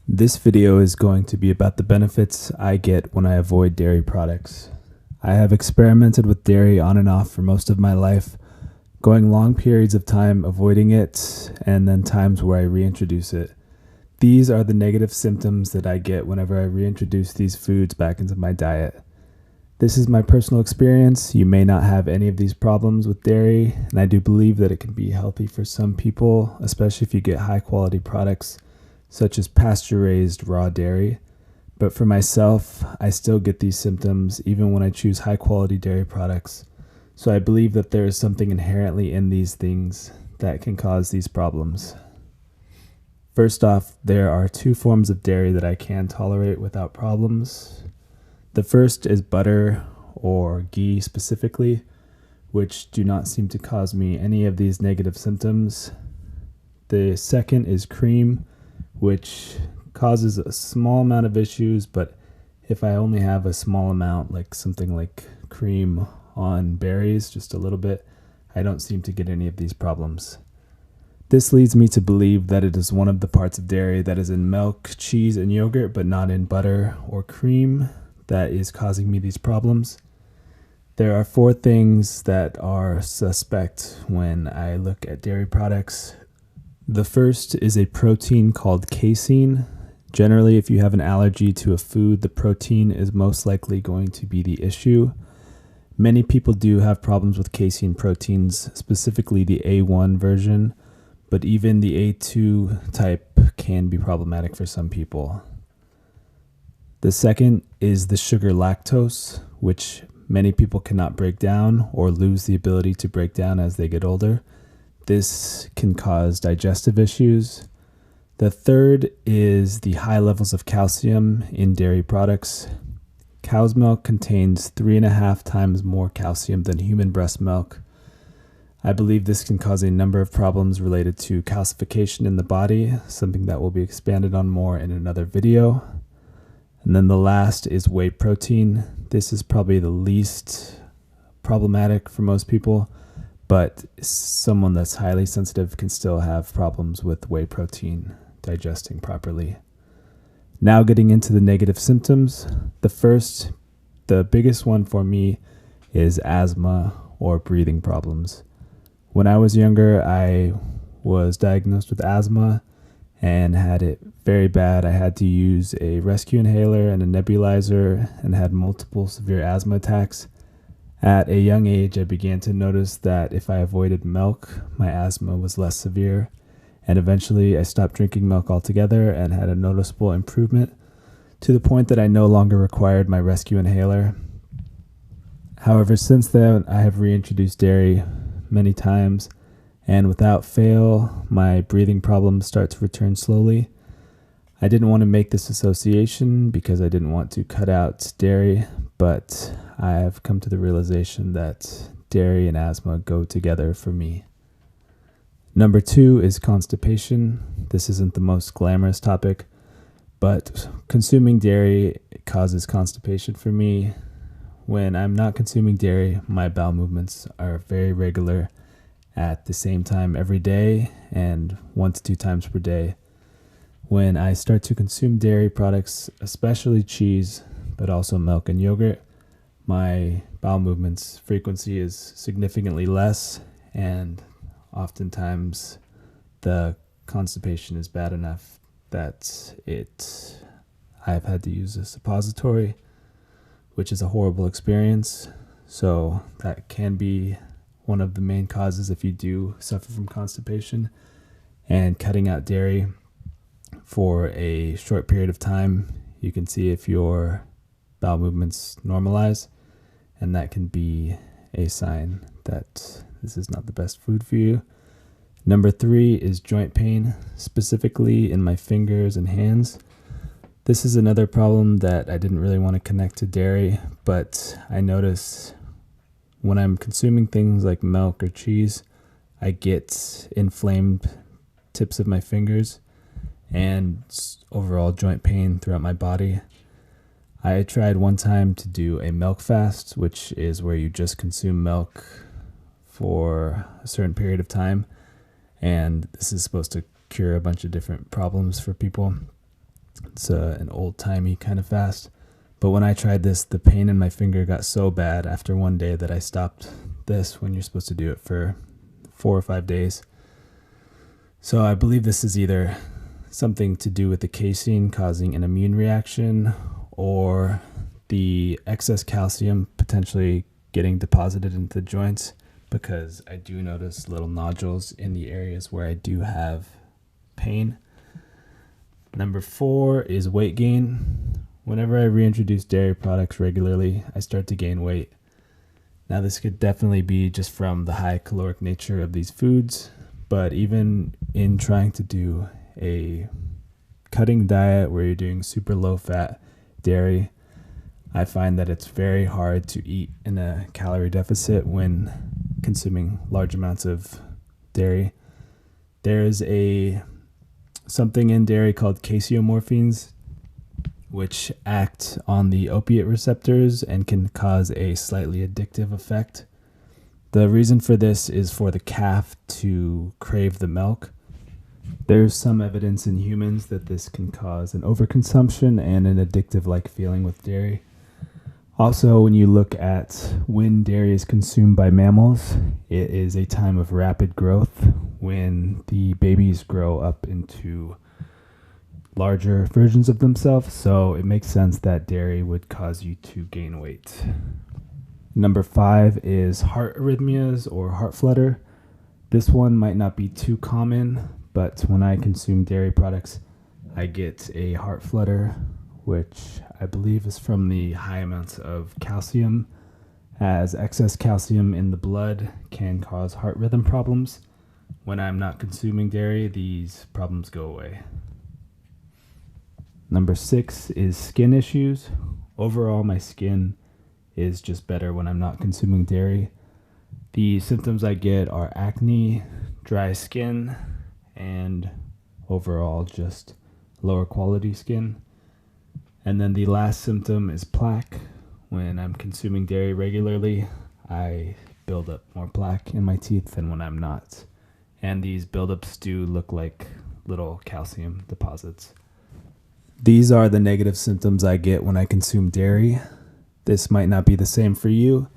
This video is going to be about the benefits I get when I avoid dairy products. I have experimented with dairy on and off for most of my life, going long periods of time avoiding it and then times where I reintroduce it. These are the negative symptoms that I get whenever I reintroduce these foods back into my diet. This is my personal experience. You may not have any of these problems with dairy, and I do believe that it can be healthy for some people, especially if you get high quality products such as pasture-raised raw dairy. But for myself, I still get these symptoms even when I choose high-quality dairy products. So I believe that there is something inherently in these things that can cause these problems. First off, there are two forms of dairy that I can tolerate without problems. The first is butter or ghee specifically, which do not seem to cause me any of these negative symptoms. The second is cream, which causes a small amount of issues, but if I only have a small amount, like something like cream on berries, just a little bit, I don't seem to get any of these problems. This leads me to believe that it is one of the parts of dairy that is in milk, cheese, and yogurt, but not in butter or cream, that is causing me these problems. There are four things that are suspect when I look at dairy products. The first is a protein called casein. Generally, if you have an allergy to a food, the protein is most likely going to be the issue. Many people do have problems with casein proteins, specifically the A1 version, but even the A2 type can be problematic for some people. The second is the sugar lactose, which many people cannot break down or lose the ability to break down as they get older. This can cause digestive issues. The third is the high levels of calcium in dairy products. Cow's milk contains 3.5 times more calcium than human breast milk. I believe this can cause a number of problems related to calcification in the body, something that will be expanded on more in another video. And then the last is whey protein. This is probably the least problematic for most people, but someone that's highly sensitive can still have problems with whey protein digesting properly. Now getting into the negative symptoms. The biggest one for me is asthma or breathing problems. When I was younger, I was diagnosed with asthma and had it very bad. I had to use a rescue inhaler and a nebulizer and had multiple severe asthma attacks. At a young age, I began to notice that if I avoided milk, my asthma was less severe, and eventually I stopped drinking milk altogether and had a noticeable improvement to the point that I no longer required my rescue inhaler. However, since then, I have reintroduced dairy many times, and without fail, my breathing problems start to return slowly. I didn't want to make this association because I didn't want to cut out dairy, but I have come to the realization that dairy and asthma go together for me. Number 2 is constipation. This isn't the most glamorous topic, but consuming dairy causes constipation for me. When I'm not consuming dairy, my bowel movements are very regular at the same time every day and 1 to 2 times per day. When I start to consume dairy products, especially cheese, but also milk and yogurt, my bowel movements frequency is significantly less, and oftentimes the constipation is bad enough that I've had to use a suppository, which is a horrible experience. So that can be one of the main causes if you do suffer from constipation. And cutting out dairy for a short period of time, you can see if your bowel movements normalize, and that can be a sign that this is not the best food for you. Number 3 is joint pain, specifically in my fingers and hands. This is another problem that I didn't really want to connect to dairy, but I notice when I'm consuming things like milk or cheese, I get inflamed tips of my fingers and overall joint pain throughout my body. I tried one time to do a milk fast, which is where you just consume milk for a certain period of time, and this is supposed to cure a bunch of different problems for people. It's an old-timey kind of fast. But when I tried this, the pain in my finger got so bad after one day that I stopped this when you're supposed to do it for 4 or 5 days. So I believe this is either something to do with the casein causing an immune reaction, or the excess calcium potentially getting deposited into the joints, because I do notice little nodules in the areas where I do have pain. Number 4 is weight gain. Whenever I reintroduce dairy products regularly, I start to gain weight. Now, this could definitely be just from the high caloric nature of these foods, but even in trying to do a cutting diet where you're doing super low fat dairy, I find that it's very hard to eat in a calorie deficit when consuming large amounts of dairy. There's something in dairy called casomorphins, which act on the opiate receptors and can cause a slightly addictive effect. The reason for this is for the calf to crave the milk. There's some evidence in humans that this can cause an overconsumption and an addictive-like feeling with dairy. Also, when you look at when dairy is consumed by mammals, it is a time of rapid growth when the babies grow up into larger versions of themselves, so it makes sense that dairy would cause you to gain weight. Number 5 is heart arrhythmias or heart flutter. This one might not be too common, but when I consume dairy products, I get a heart flutter, which I believe is from the high amounts of calcium, as excess calcium in the blood can cause heart rhythm problems. When I'm not consuming dairy, these problems go away. Number 6 is skin issues. Overall, my skin is just better when I'm not consuming dairy. The symptoms I get are acne, dry skin, and overall just lower quality skin. And then the last symptom is plaque. When I'm consuming dairy regularly, I build up more plaque in my teeth than when I'm not. And these buildups do look like little calcium deposits. These are the negative symptoms I get when I consume dairy. This might not be the same for you,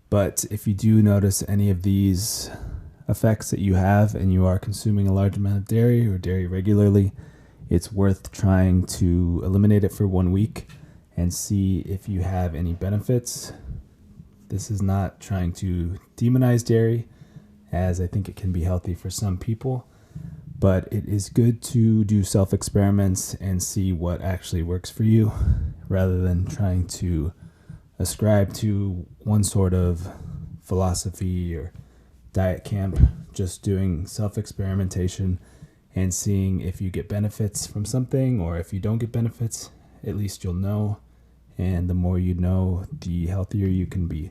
but if you do notice any of these effects that you have and you are consuming a large amount of dairy or dairy regularly, it's worth trying to eliminate it for 1 week and see if you have any benefits. This is not trying to demonize dairy, as I think it can be healthy for some people, but it is good to do self-experiments and see what actually works for you, rather than trying to ascribe to one sort of philosophy or diet camp. Just doing self-experimentation and seeing if you get benefits from something, or if you don't get benefits, at least you'll know. And the more you know, the healthier you can be.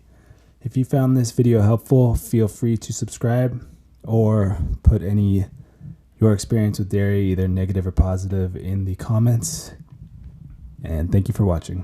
If you found this video helpful, feel free to subscribe or put your experience with dairy, either negative or positive, in the comments. And thank you for watching.